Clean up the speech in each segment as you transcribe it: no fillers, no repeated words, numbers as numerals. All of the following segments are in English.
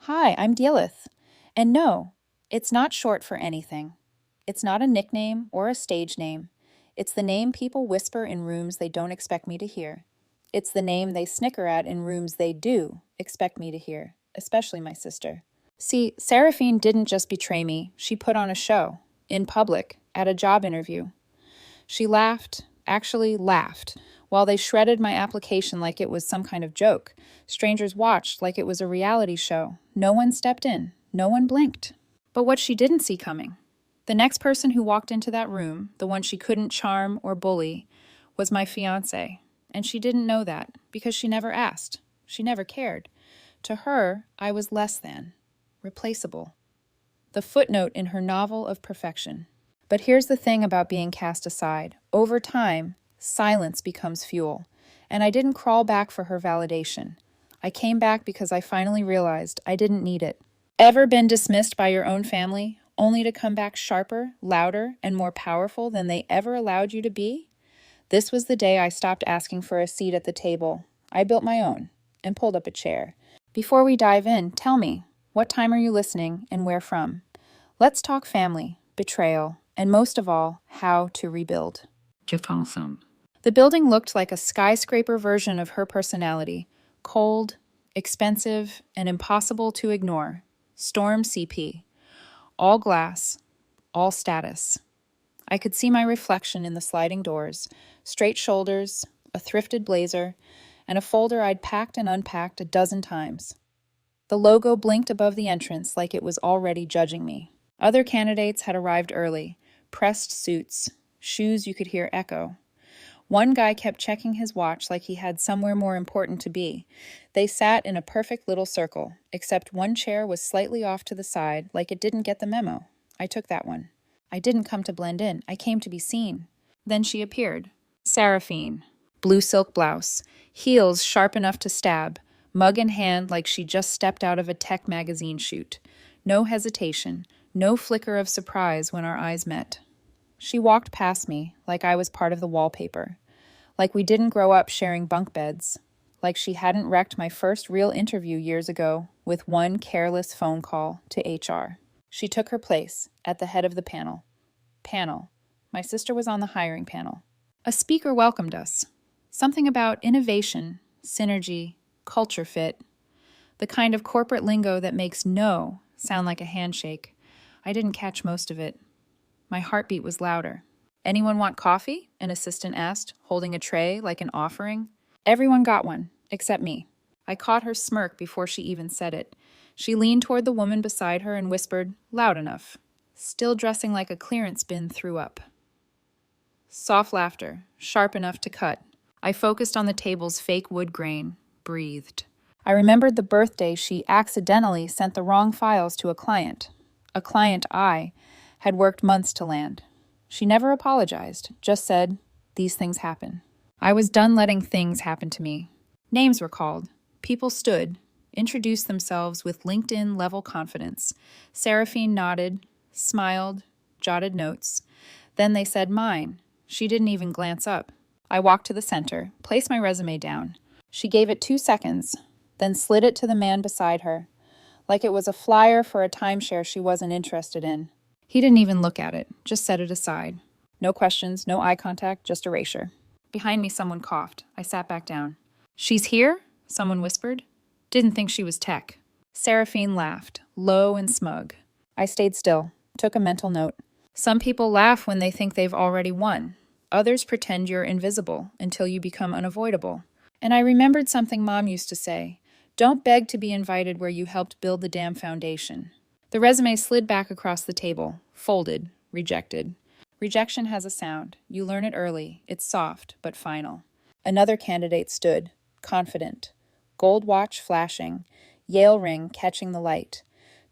Hi, I'm Dealith. And no, it's not short for anything. It's not a nickname or a stage name. It's the name people whisper in rooms they don't expect me to hear. It's the name they snicker at in rooms they do expect me to hear, especially my sister. See, Seraphine didn't just betray me, she put on a show, in public, at a job interview. She laughed, actually laughed, while they shredded my application like it was some kind of joke. Strangers watched like it was a reality show. No one stepped in. No one blinked. But what she didn't see coming. The next person who walked into that room, the one she couldn't charm or bully, was my fiancé. And she didn't know that because she never asked. She never cared. To her, I was less than, replaceable. The footnote in her novel of perfection. But here's the thing about being cast aside. Over time, silence becomes fuel. And I didn't crawl back for her validation. I came back because I finally realized I didn't need it. Ever been dismissed by your own family, only to come back sharper, louder, and more powerful than they ever allowed you to be? This was the day I stopped asking for a seat at the table. I built my own and pulled up a chair. Before we dive in, tell me, what time are you listening and where from? Let's talk family, betrayal, and most of all, how to rebuild. Fiancé. The building looked like a skyscraper version of her personality, cold, expensive, and impossible to ignore. Storm CP. All glass, all status. I could see my reflection in the sliding doors, straight shoulders, a thrifted blazer, and a folder I'd packed and unpacked a dozen times. The logo blinked above the entrance like it was already judging me. Other candidates had arrived early, pressed suits, shoes you could hear echo. One guy kept checking his watch like he had somewhere more important to be. They sat in a perfect little circle, except one chair was slightly off to the side, like it didn't get the memo. I took that one. I didn't come to blend in. I came to be seen. Then she appeared. Seraphine. Blue silk blouse. Heels sharp enough to stab. Mug in hand like she just stepped out of a tech magazine shoot. No hesitation. No flicker of surprise when our eyes met. She walked past me like I was part of the wallpaper. Like we didn't grow up sharing bunk beds. Like she hadn't wrecked my first real interview years ago with one careless phone call to HR. She took her place at the head of the panel. Panel. My sister was on the hiring panel. A speaker welcomed us. Something about innovation, synergy, culture fit. The kind of corporate lingo that makes no sound like a handshake. I didn't catch most of it. My heartbeat was louder. Anyone want coffee? An assistant asked, holding a tray like an offering. Everyone got one, except me. I caught her smirk before she even said it. She leaned toward the woman beside her and whispered, loud enough. Still dressing like a clearance bin threw up. Soft laughter, sharp enough to cut. I focused on the table's fake wood grain, breathed. I remembered the birthday she accidentally sent the wrong files to a client I had worked months to land. She never apologized, just said, these things happen. I was done letting things happen to me. Names were called. People stood, introduced themselves with LinkedIn-level confidence. Seraphine nodded, smiled, jotted notes. Then they said mine. She didn't even glance up. I walked to the center, placed my resume down. She gave it 2 seconds, then slid it to the man beside her, like it was a flyer for a timeshare she wasn't interested in. He didn't even look at it, just set it aside. No questions, no eye contact, just erasure. Behind me, someone coughed. I sat back down. She's here? Someone whispered. Didn't think she was tech. Seraphine laughed, low and smug. I stayed still, took a mental note. Some people laugh when they think they've already won. Others pretend you're invisible until you become unavoidable. And I remembered something Mom used to say. Don't beg to be invited where you helped build the damn foundation. The resume slid back across the table, folded, rejected. Rejection has a sound. You learn it early. It's soft, but final. Another candidate stood, confident. Gold watch flashing, Yale ring catching the light.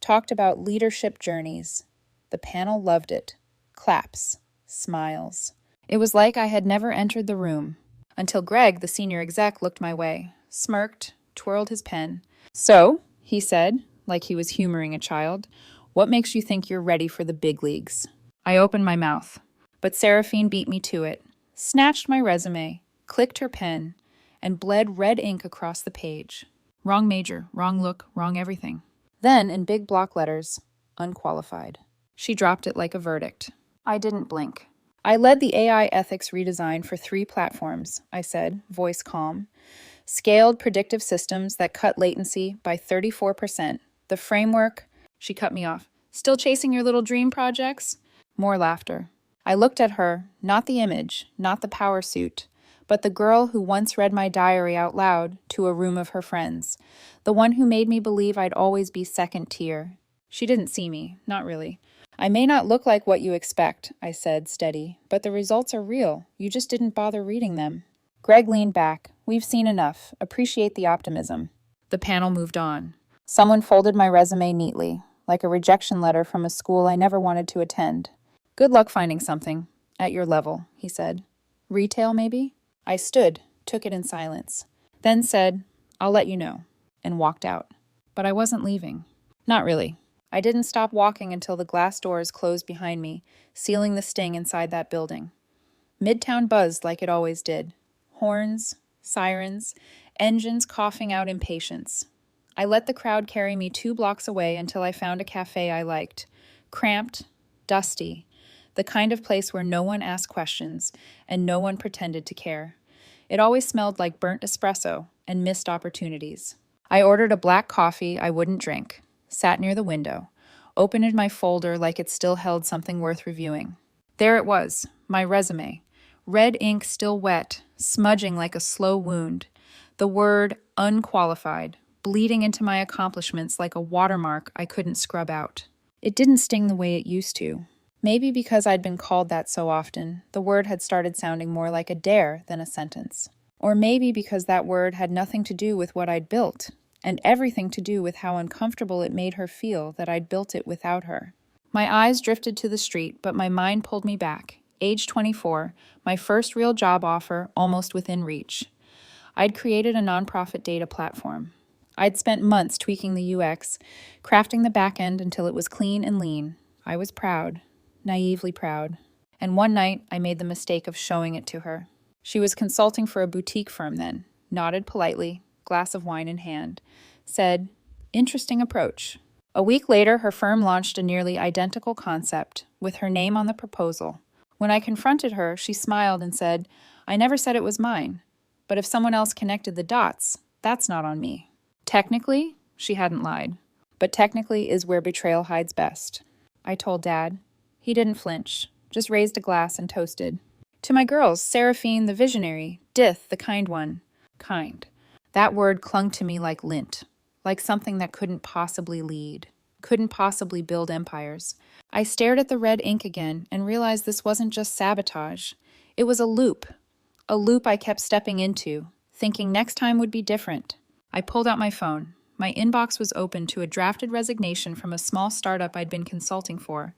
Talked about leadership journeys. The panel loved it. Claps, smiles. It was like I had never entered the room. Until Greg, the senior exec, looked my way, smirked, twirled his pen. So, he said, like he was humoring a child, what makes you think you're ready for the big leagues? I opened my mouth, but Seraphine beat me to it, snatched my resume, clicked her pen, and bled red ink across the page. Wrong major, wrong look, wrong everything. Then, in big block letters, unqualified. She dropped it like a verdict. I didn't blink. I led the AI ethics redesign for 3 platforms, I said, voice calm. Scaled predictive systems that cut latency by 34%. The framework, she cut me off. Still chasing your little dream projects? More laughter. I looked at her, not the image, not the power suit, but the girl who once read my diary out loud to a room of her friends, the one who made me believe I'd always be second tier. She didn't see me, not really. I may not look like what you expect, I said, steady, but the results are real. You just didn't bother reading them. Greg leaned back. We've seen enough. Appreciate the optimism. The panel moved on. Someone folded my resume neatly, like a rejection letter from a school I never wanted to attend. Good luck finding something. At your level, he said. Retail, maybe? I stood, took it in silence, then said, I'll let you know, and walked out. But I wasn't leaving. Not really. I didn't stop walking until the glass doors closed behind me, sealing the sting inside that building. Midtown buzzed like it always did. Horns, sirens, engines coughing out impatience. I let the crowd carry me 2 blocks away until I found a cafe I liked. Cramped, dusty, the kind of place where no one asked questions and no one pretended to care. It always smelled like burnt espresso and missed opportunities. I ordered a black coffee I wouldn't drink, sat near the window, opened my folder like it still held something worth reviewing. There it was, my resume. Red ink still wet, smudging like a slow wound. The word unqualified, bleeding into my accomplishments like a watermark I couldn't scrub out. It didn't sting the way it used to. Maybe because I'd been called that so often, the word had started sounding more like a dare than a sentence. Or maybe because that word had nothing to do with what I'd built, and everything to do with how uncomfortable it made her feel that I'd built it without her. My eyes drifted to the street, but my mind pulled me back. Age 24, my first real job offer almost within reach. I'd created a nonprofit data platform. I'd spent months tweaking the UX, crafting the back end until it was clean and lean. I was proud, naively proud. And one night, I made the mistake of showing it to her. She was consulting for a boutique firm then, nodded politely, glass of wine in hand, said, interesting approach. A week later, her firm launched a nearly identical concept, with her name on the proposal. When I confronted her, she smiled and said, I never said it was mine, but if someone else connected the dots, that's not on me. Technically, she hadn't lied, but technically is where betrayal hides best. I told Dad. He didn't flinch, just raised a glass and toasted. To my girls, Seraphine the visionary, Dith the kind one. Kind. That word clung to me like lint, like something that couldn't possibly lead, couldn't possibly build empires. I stared at the red ink again and realized this wasn't just sabotage. It was a loop I kept stepping into, thinking next time would be different. I pulled out my phone. My inbox was open to a drafted resignation from a small startup I'd been consulting for.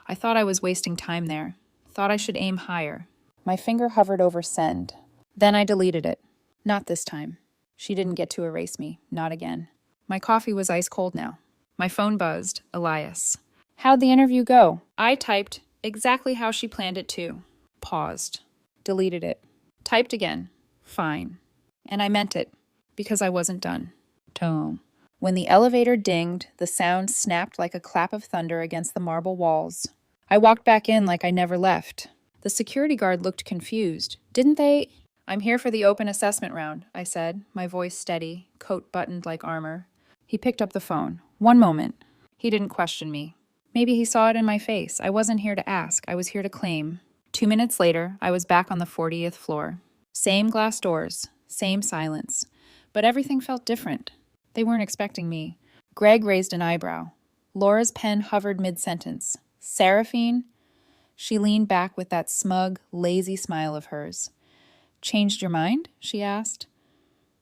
I thought I was wasting time there, thought I should aim higher. My finger hovered over send. Then I deleted it. Not this time. She didn't get to erase me, not again. My coffee was ice cold now. My phone buzzed, Elias. How'd the interview go? I typed exactly how she planned it to. Paused. Deleted it. Typed again. Fine. And I meant it, because I wasn't done. Tome. When the elevator dinged, the sound snapped like a clap of thunder against the marble walls. I walked back in like I never left. The security guard looked confused. Didn't they? I'm here for the open assessment round, I said, my voice steady, coat buttoned like armor. He picked up the phone. One moment. He didn't question me. Maybe he saw it in my face. I wasn't here to ask. I was here to claim. 2 minutes later, I was back on the 40th floor. Same glass doors, same silence. But everything felt different. They weren't expecting me. Greg raised an eyebrow. Laura's pen hovered mid-sentence. Seraphine? She leaned back with that smug, lazy smile of hers. Changed your mind? She asked.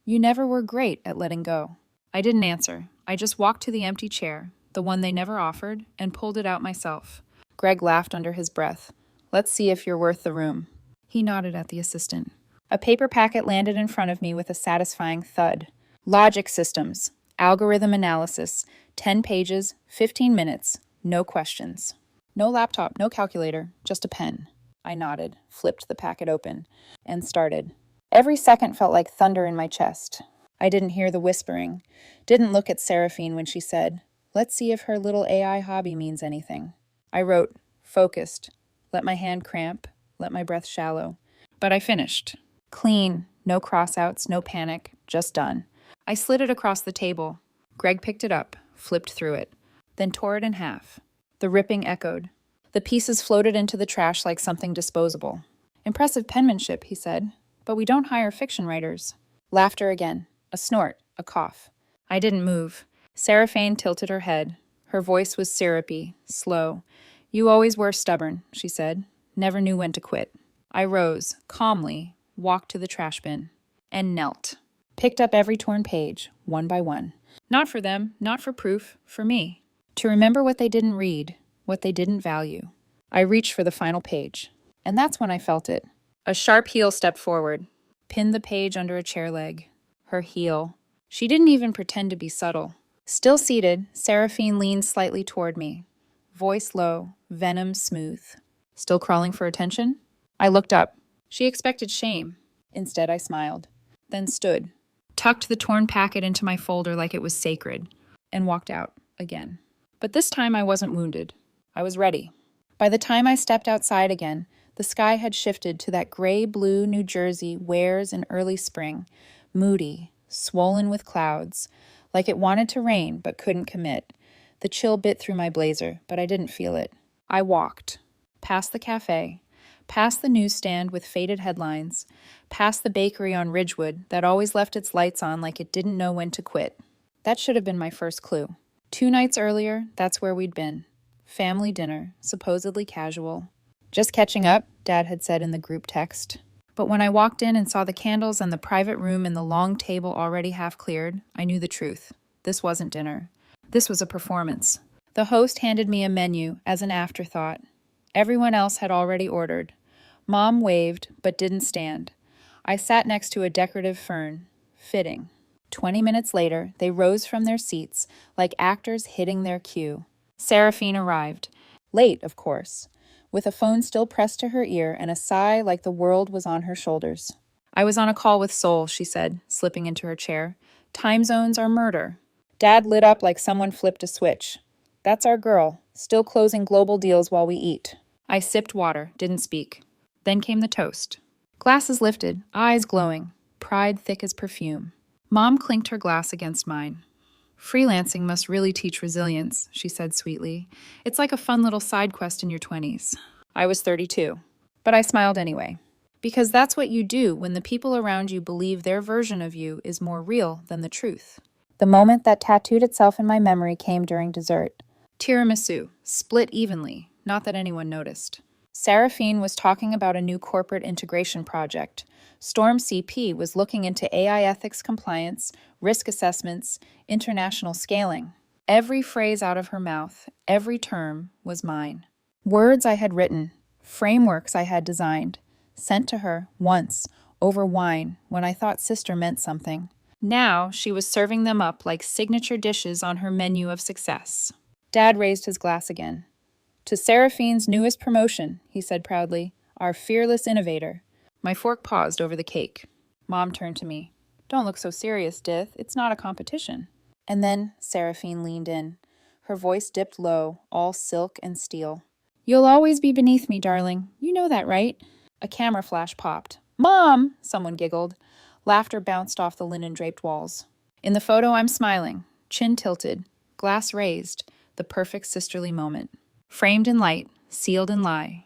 You never were great at letting go. I didn't answer. I just walked to the empty chair, the one they never offered, and pulled it out myself. Greg laughed under his breath. Let's see if you're worth the room. He nodded at the assistant. A paper packet landed in front of me with a satisfying thud. Logic systems. Algorithm analysis. 10 pages, 15 minutes. No questions. No laptop, no calculator, just a pen. I nodded, flipped the packet open, and started. Every second felt like thunder in my chest. I didn't hear the whispering, didn't look at Seraphine when she said, Let's see if her little AI hobby means anything. I wrote, focused, let my hand cramp, let my breath shallow. But I finished. Clean, no crossouts, no panic, just done. I slid it across the table. Greg picked it up, flipped through it, then tore it in half. The ripping echoed. The pieces floated into the trash like something disposable. Impressive penmanship, he said, but we don't hire fiction writers. Laughter again. A snort, a cough. I didn't move. Seraphine tilted her head. Her voice was syrupy, slow. You always were stubborn, she said. Never knew when to quit. I rose, calmly, walked to the trash bin, and knelt. Picked up every torn page, one by one. Not for them, not for proof, for me. To remember what they didn't read, what they didn't value. I reached for the final page. And that's when I felt it. A sharp heel stepped forward, pinned the page under a chair leg. Her heel. She didn't even pretend to be subtle. Still seated, Seraphine leaned slightly toward me. Voice low, venom smooth. Still crawling for attention? I looked up. She expected shame. Instead, I smiled. Then stood, tucked the torn packet into my folder like it was sacred, and walked out again. But this time I wasn't wounded. I was ready. By the time I stepped outside again, the sky had shifted to that gray-blue New Jersey wears in early spring, moody, swollen with clouds, like it wanted to rain but couldn't commit. The chill bit through my blazer, but I didn't feel it. I walked, past the cafe, past the newsstand with faded headlines, past the bakery on Ridgewood that always left its lights on like it didn't know when to quit. That should have been my first clue. 2 nights earlier, that's where we'd been. Family dinner, supposedly casual. Just catching up, Dad had said in the group text. But when I walked in and saw the candles and the private room and the long table already half cleared, I knew the truth. This wasn't dinner. This was a performance. The host handed me a menu as an afterthought. Everyone else had already ordered. Mom waved, but didn't stand. I sat next to a decorative fern. Fitting. 20 minutes later, they rose from their seats, like actors hitting their cue. Seraphine arrived. Late, of course, with a phone still pressed to her ear and a sigh like the world was on her shoulders. I was on a call with Soul, she said, slipping into her chair. Time zones are murder. Dad lit up like someone flipped a switch. That's our girl, still closing global deals while we eat. I sipped water, didn't speak. Then came the toast. Glasses lifted, eyes glowing, pride thick as perfume. Mom clinked her glass against mine. Freelancing must really teach resilience, she said sweetly. It's like a fun little side quest in your 20s. I was 32, but I smiled anyway. Because that's what you do when the people around you believe their version of you is more real than the truth. The moment that tattooed itself in my memory came during dessert. Tiramisu, split evenly, not that anyone noticed. Seraphine was talking about a new corporate integration project. Storm CP was looking into AI ethics compliance, risk assessments, international scaling. Every phrase out of her mouth, every term, was mine. Words I had written, frameworks I had designed, sent to her once, over wine, when I thought sister meant something. Now she was serving them up like signature dishes on her menu of success. Dad raised his glass again. To Seraphine's newest promotion, he said proudly, our fearless innovator. My fork paused over the cake. Mom turned to me. Don't look so serious, Dith. It's not a competition. And then Seraphine leaned in. Her voice dipped low, all silk and steel. You'll always be beneath me, darling. You know that, right? A camera flash popped. Mom! Someone giggled. Laughter bounced off the linen-draped walls. In the photo, I'm smiling, chin tilted, glass raised, the perfect sisterly moment. Framed in light, sealed in lie.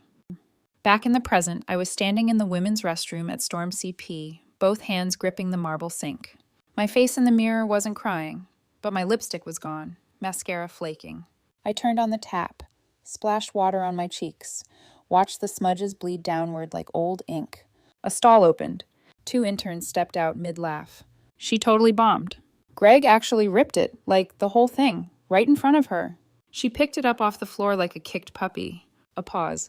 Back in the present, I was standing in the women's restroom at Storm CP, both hands gripping the marble sink. My face in the mirror wasn't crying, but my lipstick was gone, mascara flaking. I turned on the tap, splashed water on my cheeks, watched the smudges bleed downward like old ink. A stall opened. 2 interns stepped out mid-laugh. She totally bombed. Greg actually ripped it, like the whole thing, right in front of her. She picked it up off the floor like a kicked puppy. A pause.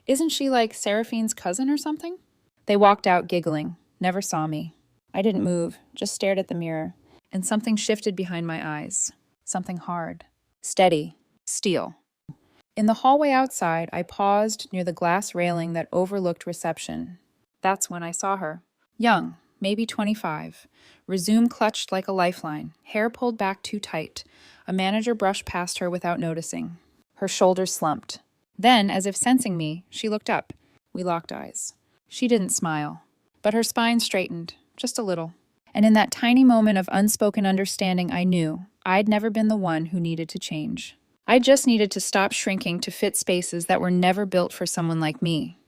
Isn't she like Seraphine's cousin or something? They walked out giggling, never saw me. I didn't move, just stared at the mirror, and something shifted behind my eyes. Something hard. Steady. Steel. In the hallway outside, I paused near the glass railing that overlooked reception. That's when I saw her. Young, maybe 25, Resume clutched like a lifeline, hair pulled back too tight. A manager brushed past her without noticing. Her shoulders slumped. Then, as if sensing me, she looked up. We locked eyes. She didn't smile, but her spine straightened, just a little. And in that tiny moment of unspoken understanding, I knew I'd never been the one who needed to change. I just needed to stop shrinking to fit spaces that were never built for someone like me.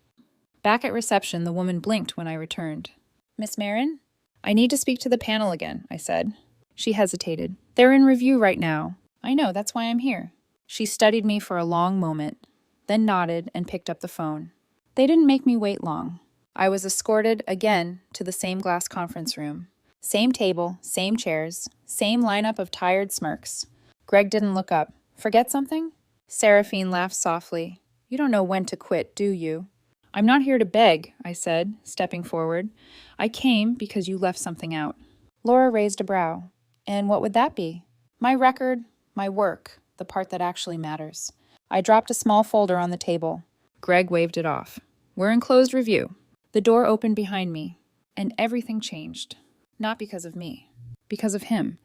Back at reception, the woman blinked when I returned. Miss Marin? I need to speak to the panel again, I said. She hesitated. They're in review right now. I know, that's why I'm here. She studied me for a long moment, then nodded and picked up the phone. They didn't make me wait long. I was escorted again to the same glass conference room. Same table, same chairs, same lineup of tired smirks. Greg didn't look up. Forget something? Seraphine laughed softly. You don't know when to quit, do you? I'm not here to beg, I said, stepping forward. I came because you left something out. Laura raised a brow. And what would that be? My record, my work, the part that actually matters. I dropped a small folder on the table. Greg waved it off. We're in closed review. The door opened behind me, and everything changed. Not because of me, because of him.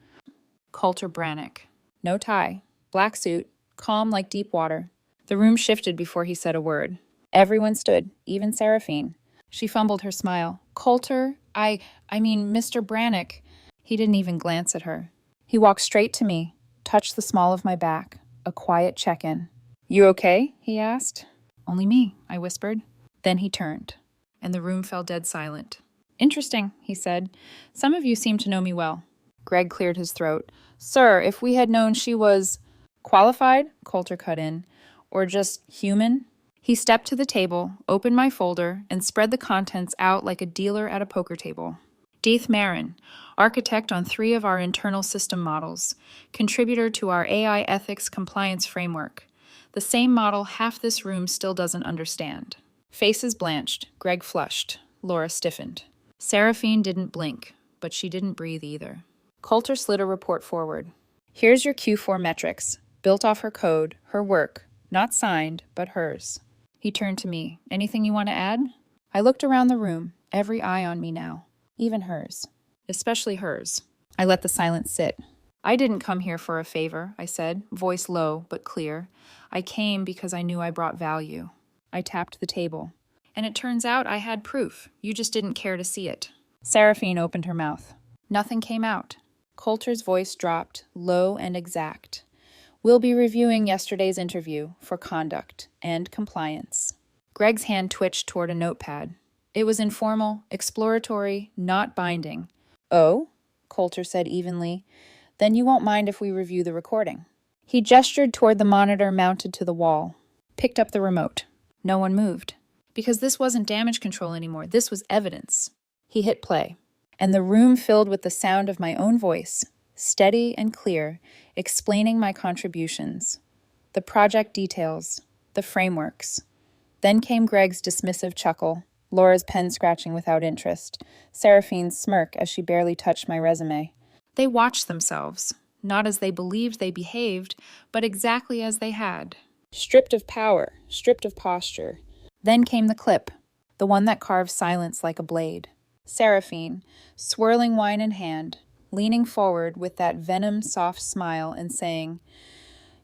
Coulter Brannick. No tie, black suit, calm like deep water. The room shifted before he said a word. Everyone stood, even Seraphine. She fumbled her smile. Coulter, I mean, Mr. Brannick. He didn't even glance at her. He walked straight to me, touched the small of my back. A quiet check-in. You okay? He asked. Only me, I whispered. Then he turned, and the room fell dead silent. Interesting, he said. Some of you seem to know me well. Greg cleared his throat. Sir, if we had known she was qualified, Coulter cut in, or just human. He stepped to the table, opened my folder, and spread the contents out like a dealer at a poker table. Deith Marin, architect on 3 of our internal system models, contributor to our AI ethics compliance framework. The same model half this room still doesn't understand. Faces blanched, Greg flushed, Laura stiffened. Seraphine didn't blink, but she didn't breathe either. Coulter slid a report forward. Here's your Q4 metrics, built off her code, her work, not signed, but hers. He turned to me. Anything you want to add? I looked around the room, every eye on me now, even hers, especially hers. I let the silence sit. I didn't come here for a favor, I said, voice low but clear. I came because I knew I brought value. I tapped the table. And it turns out I had proof. You just didn't care to see it. Seraphine opened her mouth. Nothing came out. Coulter's voice dropped, low and exact. We'll be reviewing yesterday's interview for conduct and compliance. Greg's hand twitched toward a notepad. It was informal, exploratory, not binding. Oh? Coulter said evenly. Then you won't mind if we review the recording. He gestured toward the monitor mounted to the wall. Picked up the remote. No one moved. Because this wasn't damage control anymore. This was evidence. He hit play. And the room filled with the sound of my own voice, steady and clear, explaining my contributions. The project details. The frameworks. Then came Greg's dismissive chuckle, Laura's pen scratching without interest, Seraphine's smirk as she barely touched my resume. They watched themselves, not as they believed they behaved, but exactly as they had. Stripped of power, stripped of posture. Then came the clip, the one that carved silence like a blade. Seraphine, swirling wine in hand, leaning forward with that venom-soft smile and saying,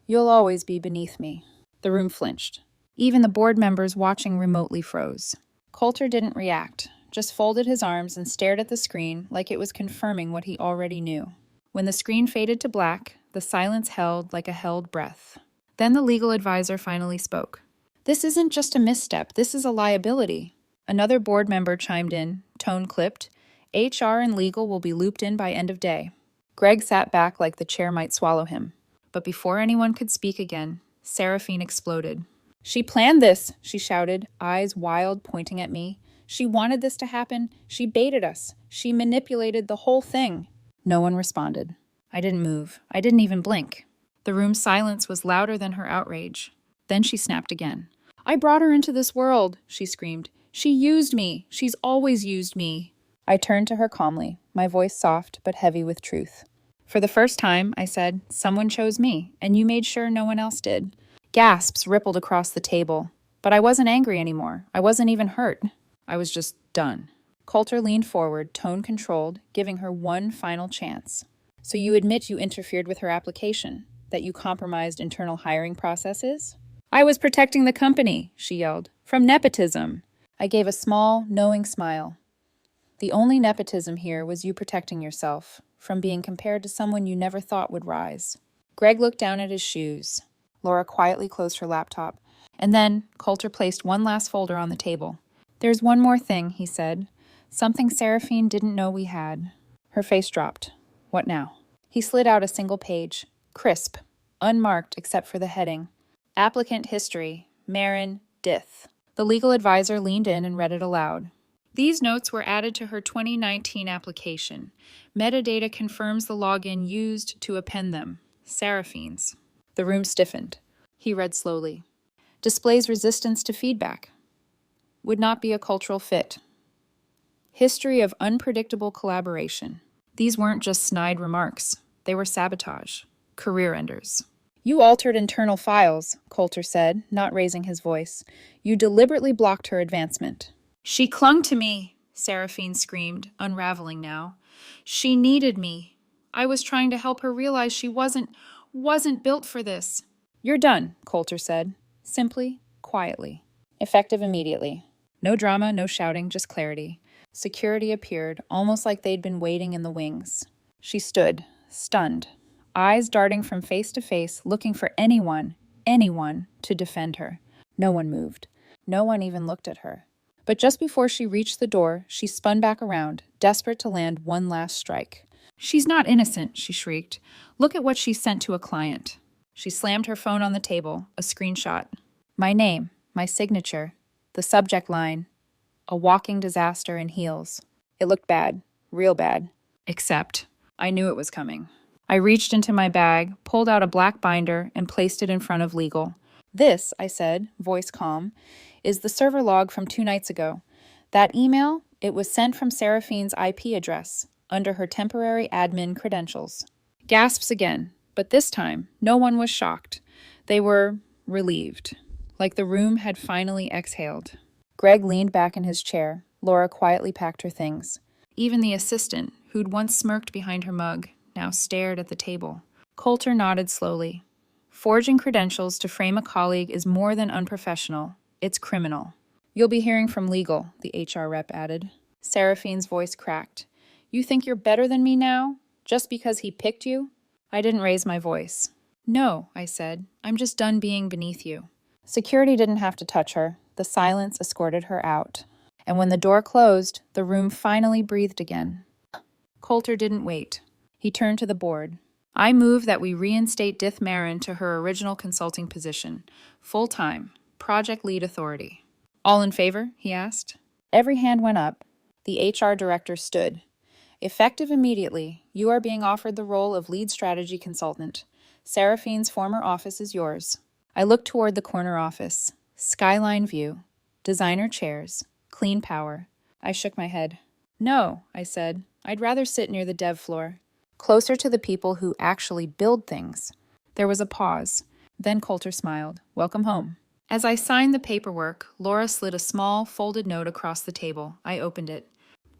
You'll always be beneath me. The room flinched. Even the board members watching remotely froze. Coulter didn't react, just folded his arms and stared at the screen like it was confirming what he already knew. When the screen faded to black, the silence held like a held breath. Then the legal advisor finally spoke. This isn't just a misstep, this is a liability. Another board member chimed in, tone clipped. HR and legal will be looped in by end of day. Greg sat back like the chair might swallow him. But before anyone could speak again, Seraphine exploded. She planned this, she shouted, eyes wild, pointing at me. She wanted this to happen. She baited us. She manipulated the whole thing. No one responded. I didn't move. I didn't even blink. The room's silence was louder than her outrage. Then she snapped again. I brought her into this world, she screamed. She used me. She's always used me. I turned to her calmly, my voice soft but heavy with truth. For the first time, I said, someone chose me, and you made sure no one else did. Gasps rippled across the table. But I wasn't angry anymore. I wasn't even hurt. I was just done. Coulter leaned forward, tone controlled, giving her one final chance. So you admit you interfered with her application? That you compromised internal hiring processes? I was protecting the company, she yelled, from nepotism. I gave a small, knowing smile. The only nepotism here was you protecting yourself from being compared to someone you never thought would rise. Greg looked down at his shoes. Laura quietly closed her laptop. And then Coulter placed one last folder on the table. There's one more thing, he said. Something Seraphine didn't know we had. Her face dropped. What now? He slid out a single page. Crisp. Unmarked except for the heading. Applicant history. Marin Dith. The legal advisor leaned in and read it aloud. These notes were added to her 2019 application. Metadata confirms the login used to append them. Seraphine's. The room stiffened. He read slowly. Displays resistance to feedback. Would not be a cultural fit. History of unpredictable collaboration. These weren't just snide remarks. They were sabotage. Career enders. You altered internal files, Coulter said, not raising his voice. You deliberately blocked her advancement. She clung to me, Seraphine screamed, unraveling now. She needed me. I was trying to help her realize she wasn't built for this. You're done, Coulter said, simply, quietly. Effective immediately. No drama, no shouting, just clarity. Security appeared, almost like they'd been waiting in the wings. She stood, stunned, eyes darting from face to face, looking for anyone, to defend her. No one moved. No one even looked at her. But just before she reached the door, she spun back around, desperate to land one last strike. She's not innocent, she shrieked. Look at what she sent to a client. She slammed her phone on the table, a screenshot. My name, my signature, the subject line, a walking disaster in heels. It looked bad, real bad. Except, I knew it was coming. I reached into my bag, pulled out a black binder, and placed it in front of legal. This, I said, voice calm, is the server log from 2 nights ago. That email, it was sent from Seraphine's IP address, under her temporary admin credentials. Gasps again, but this time, no one was shocked. They were relieved, like the room had finally exhaled. Greg leaned back in his chair. Laura quietly packed her things. Even the assistant, who'd once smirked behind her mug, now stared at the table. Coulter nodded slowly. Forging credentials to frame a colleague is more than unprofessional. It's criminal. You'll be hearing from legal, the HR rep added. Seraphine's voice cracked. You think you're better than me now? Just because he picked you? I didn't raise my voice. No, I said. I'm just done being beneath you. Security didn't have to touch her. The silence escorted her out. And when the door closed, the room finally breathed again. Coulter didn't wait. He turned to the board. I move that we reinstate Dith Marin to her original consulting position, full-time, project lead authority. All in favor? He asked. Every hand went up. The HR director stood. Effective immediately, you are being offered the role of lead strategy consultant. Seraphine's former office is yours. I looked toward the corner office. Skyline view. Designer chairs. Clean power. I shook my head. No, I said. I'd rather sit near the dev floor. Closer to the people who actually build things. There was a pause. Then Coulter smiled. Welcome home. As I signed the paperwork, Laura slid a small, folded note across the table. I opened it.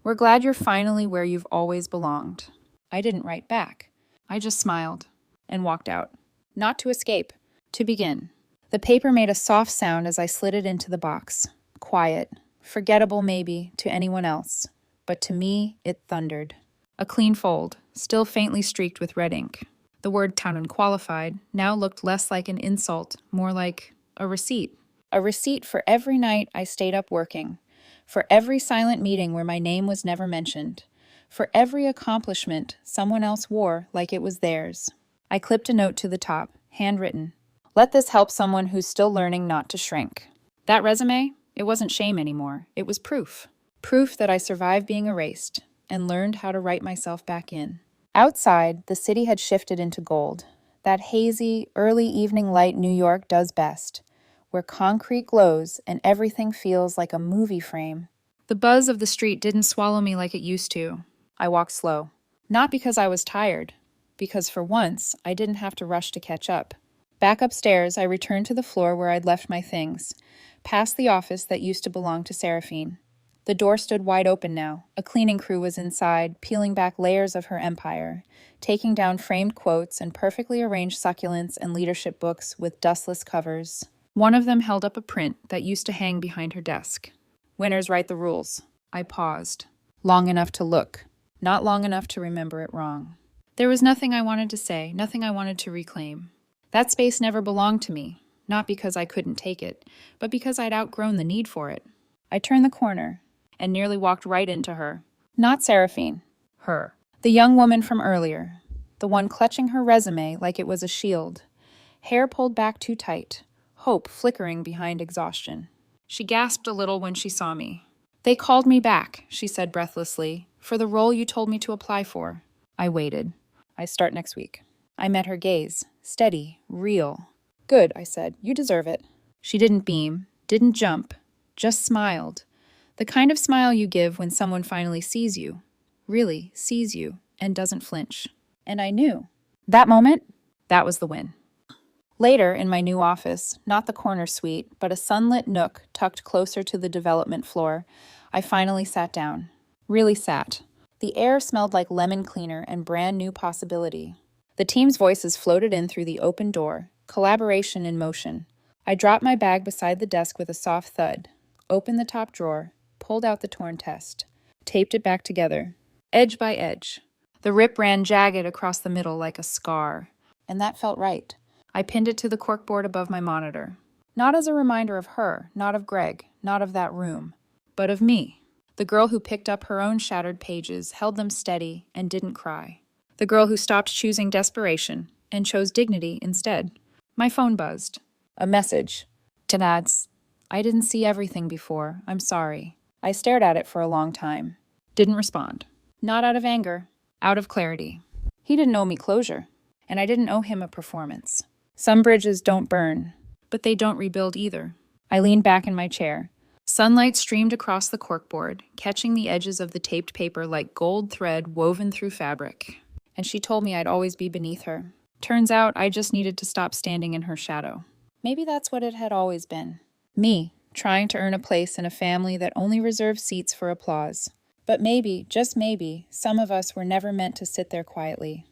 We're glad you're finally where you've always belonged. I didn't write back. I just smiled and walked out. Not to escape, to begin. The paper made a soft sound as I slid it into the box. Quiet, forgettable maybe to anyone else, but to me it thundered. A clean fold, still faintly streaked with red ink. The word "town unqualified" now looked less like an insult, more like a receipt. A receipt for every night I stayed up working. For every silent meeting where my name was never mentioned. For every accomplishment someone else wore like it was theirs. I clipped a note to the top, handwritten. Let this help someone who's still learning not to shrink. That resume, it wasn't shame anymore. It was proof. Proof that I survived being erased and learned how to write myself back in. Outside, the city had shifted into gold. That hazy, early evening light New York does best, where concrete glows and everything feels like a movie frame. The buzz of the street didn't swallow me like it used to. I walked slow. Not because I was tired, because for once, I didn't have to rush to catch up. Back upstairs, I returned to the floor where I'd left my things, past the office that used to belong to Seraphine. The door stood wide open now. A cleaning crew was inside, peeling back layers of her empire, taking down framed quotes and perfectly arranged succulents and leadership books with dustless covers. One of them held up a print that used to hang behind her desk. Winners write the rules. I paused. Long enough to look, not long enough to remember it wrong. There was nothing I wanted to say, nothing I wanted to reclaim. That space never belonged to me, not because I couldn't take it, but because I'd outgrown the need for it. I turned the corner and nearly walked right into her. Not Seraphine. Her. The young woman from earlier. The one clutching her resume like it was a shield. Hair pulled back too tight. Hope flickering behind exhaustion. She gasped a little when she saw me. "They called me back," she said breathlessly, "for the role you told me to apply for." I waited. "I start next week." I met her gaze. Steady. Real. "Good," I said. "You deserve it." She didn't beam. Didn't jump. Just smiled. The kind of smile you give when someone finally sees you. Really sees you and doesn't flinch. And I knew. That moment, that was the win. Later, in my new office, not the corner suite, but a sunlit nook tucked closer to the development floor, I finally sat down. Really sat. The air smelled like lemon cleaner and brand new possibility. The team's voices floated in through the open door, collaboration in motion. I dropped my bag beside the desk with a soft thud, opened the top drawer, pulled out the torn test, taped it back together, edge by edge. The rip ran jagged across the middle like a scar, and that felt right. I pinned it to the corkboard above my monitor. Not as a reminder of her, not of Greg, not of that room, but of me. The girl who picked up her own shattered pages, held them steady, and didn't cry. The girl who stopped choosing desperation and chose dignity instead. My phone buzzed. A message. Tanads. I didn't see everything before. I'm sorry. I stared at it for a long time. Didn't respond. Not out of anger. Out of clarity. He didn't owe me closure, and I didn't owe him a performance. Some bridges don't burn, but they don't rebuild either. I leaned back in my chair. Sunlight streamed across the corkboard, catching the edges of the taped paper like gold thread woven through fabric. And she told me I'd always be beneath her. Turns out I just needed to stop standing in her shadow. Maybe that's what it had always been. Me, trying to earn a place in a family that only reserved seats for applause. But maybe, just maybe, some of us were never meant to sit there quietly.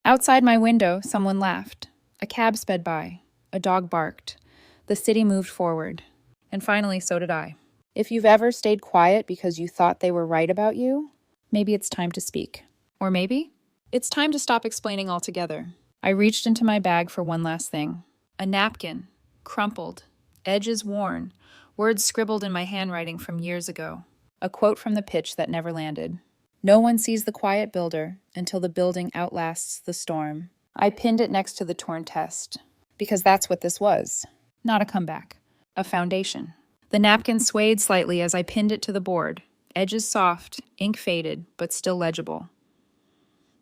Outside my window, someone laughed. A cab sped by. A dog barked. The city moved forward. And finally, so did I. If you've ever stayed quiet because you thought they were right about you, maybe it's time to speak. Or maybe it's time to stop explaining altogether. I reached into my bag for one last thing. A napkin, crumpled, edges worn, words scribbled in my handwriting from years ago. A quote from the pitch that never landed. No one sees the quiet builder until the building outlasts the storm. I pinned it next to the torn test, because that's what this was. Not a comeback. A foundation. The napkin swayed slightly as I pinned it to the board, edges soft, ink faded, but still legible.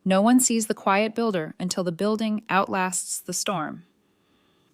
No one sees the quiet builder until the building outlasts the storm.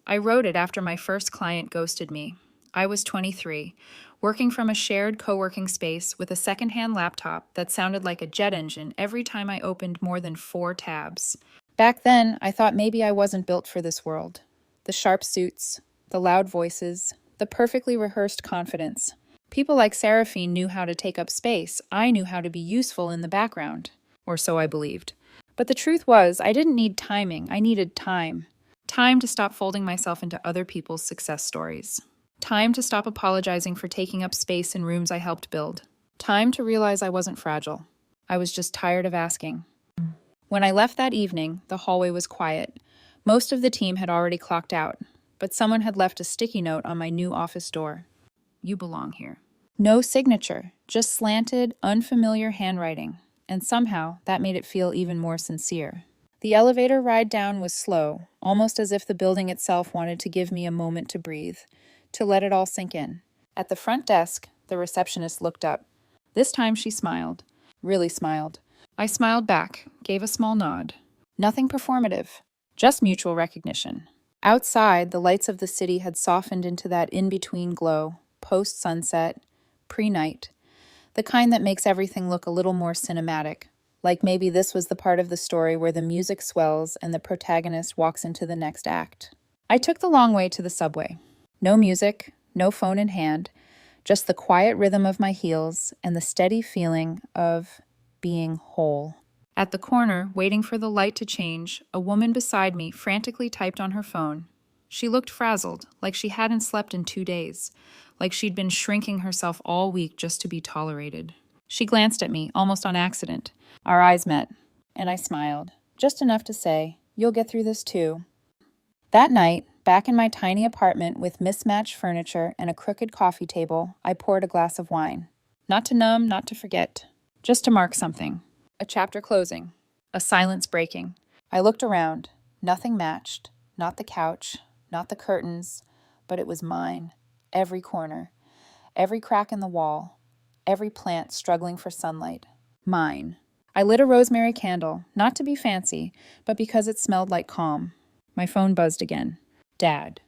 I wrote it after my first client ghosted me. I was 23, working from a shared co-working space with a secondhand laptop that sounded like a jet engine every time I opened more than 4 tabs. Back then, I thought maybe I wasn't built for this world. The sharp suits, the loud voices, the perfectly rehearsed confidence. People like Seraphine knew how to take up space. I knew how to be useful in the background. Or so I believed. But the truth was, I didn't need timing. I needed time. Time to stop folding myself into other people's success stories. Time to stop apologizing for taking up space in rooms I helped build. Time to realize I wasn't fragile. I was just tired of asking. When I left that evening, the hallway was quiet. Most of the team had already clocked out, but someone had left a sticky note on my new office door. You belong here. No signature, just slanted, unfamiliar handwriting, and somehow that made it feel even more sincere. The elevator ride down was slow, almost as if the building itself wanted to give me a moment to breathe, to let it all sink in. At the front desk, the receptionist looked up. This time she smiled. Really smiled. I smiled back, gave a small nod. Nothing performative, just mutual recognition. Outside, the lights of the city had softened into that in-between glow, post-sunset, pre-night, the kind that makes everything look a little more cinematic, like maybe this was the part of the story where the music swells and the protagonist walks into the next act. I took the long way to the subway. No music, no phone in hand, just the quiet rhythm of my heels and the steady feeling of being whole. At the corner, waiting for the light to change, a woman beside me frantically typed on her phone. She looked frazzled, like she hadn't slept in 2 days, like she'd been shrinking herself all week just to be tolerated. She glanced at me, almost on accident. Our eyes met, and I smiled, just enough to say, "You'll get through this too." That night, back in my tiny apartment with mismatched furniture and a crooked coffee table, I poured a glass of wine. Not to numb, not to forget, just to mark something. A chapter closing, a silence breaking. I looked around. Nothing matched, not the couch, not the curtains, but it was mine. Every corner, every crack in the wall, every plant struggling for sunlight. Mine. I lit a rosemary candle, not to be fancy, but because it smelled like calm. My phone buzzed again. "Dad,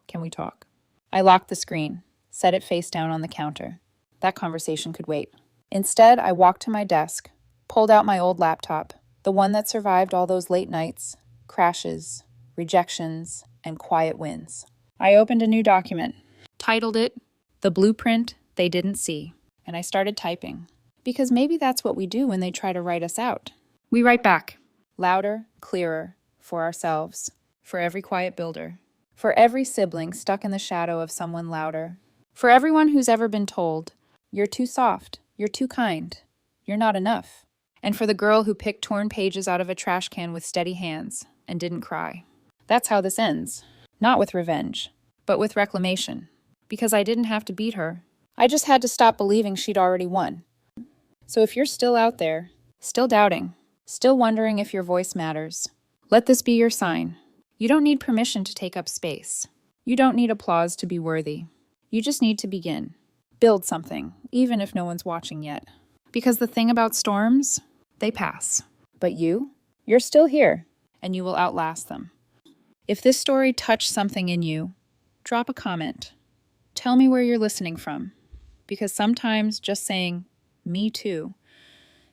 can we talk?" I locked the screen, set it face down on the counter. That conversation could wait. Instead, I walked to my desk, pulled out my old laptop, the one that survived all those late nights, crashes, rejections, and quiet wins. I opened a new document, titled it, "The Blueprint They Didn't See," and I started typing. Because maybe that's what we do when they try to write us out. We write back, louder, clearer, for ourselves, for every quiet builder, for every sibling stuck in the shadow of someone louder, for everyone who's ever been told, "You're too soft, you're too kind, you're not enough," and for the girl who picked torn pages out of a trash can with steady hands and didn't cry. That's how this ends. Not with revenge, but with reclamation. Because I didn't have to beat her. I just had to stop believing she'd already won. So if you're still out there, still doubting, still wondering if your voice matters, let this be your sign. You don't need permission to take up space. You don't need applause to be worthy. You just need to begin. Build something, even if no one's watching yet. Because the thing about storms, they pass. But you're still here, and you will outlast them. If this story touched something in you, drop a comment. Tell me where you're listening from. Because sometimes just saying, "Me too,"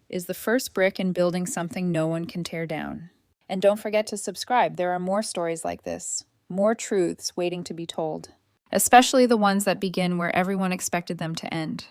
is the first brick in building something no one can tear down. And don't forget to subscribe. There are more stories like this, more truths waiting to be told, especially the ones that begin where everyone expected them to end.